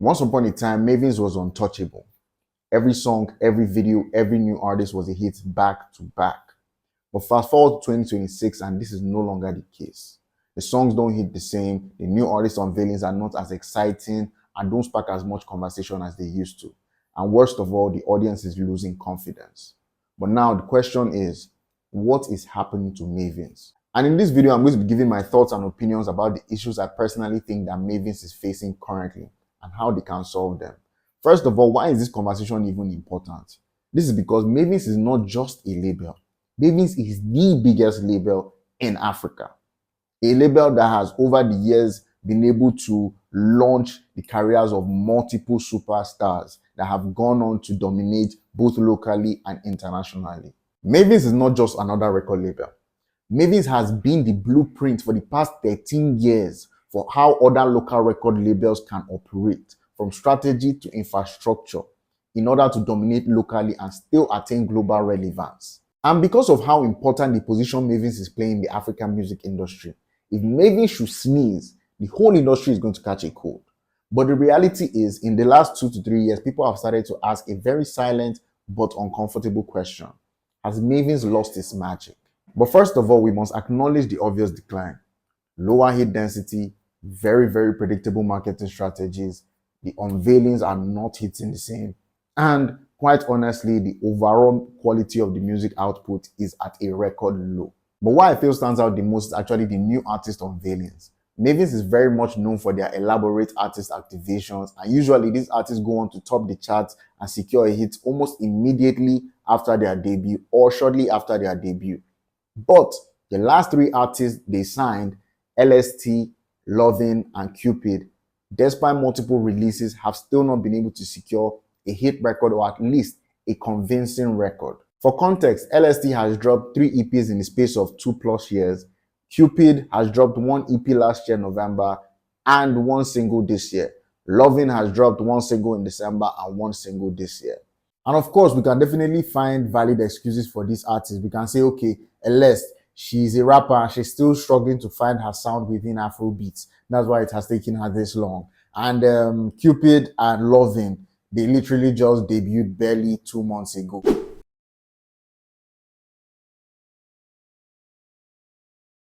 Once upon a time, Mavins was untouchable. Every song, every video, every new artist was a hit back to back. But fast forward to 2026, and this is no longer the case. The songs don't hit the same, the new artist unveilings are not as exciting, and don't spark as much conversation as they used to. And worst of all, the audience is losing confidence. But now the question is, what is happening to Mavins? And in this video, I'm going to be giving my thoughts and opinions about the issues I personally think that Mavins is facing currently and how they can solve them. First of all, why is this conversation even important? This is because Mavins is not just a label. Mavins is the biggest label in Africa. A label that has over the years been able to launch the careers of multiple superstars that have gone on to dominate both locally and internationally. Mavins is not just another record label. Mavins has been the blueprint for the past 13 years for how other local record labels can operate, from strategy to infrastructure, in order to dominate locally and still attain global relevance. And because of how important the position Mavins is playing in the African music industry, if Mavins should sneeze, the whole industry is going to catch a cold. But the reality is, in the last 2 to 3 years, people have started to ask a very silent but uncomfortable question. Has Mavins lost its magic? But first of all, we must acknowledge the obvious decline. Lower hit density, very predictable marketing strategies, the unveilings are not hitting the same, and quite honestly, the overall quality of the music output is at a record low. But what I feel stands out the most is actually the new artist unveilings. Mavins is very much known for their elaborate artist activations, and usually these artists go on to top the charts and secure a hit almost immediately after their debut or shortly after their debut. But the last 3 artists they signed, LST, Lovin, and Cupid, despite multiple releases, have still not been able to secure a hit record or at least a convincing record. For context, LST has dropped 3 EPs in the space of 2+ years. Cupid has dropped 1 EP last year, November, and 1 single this year. Lovin has dropped 1 single in December and 1 single this year. And of course, we can definitely find valid excuses for these artists. We can say, okay, Celeste, she's a rapper and she's still struggling to find her sound within Afrobeats. That's why it has taken her this long. And Cupid and Lovin, they literally just debuted barely 2 months ago.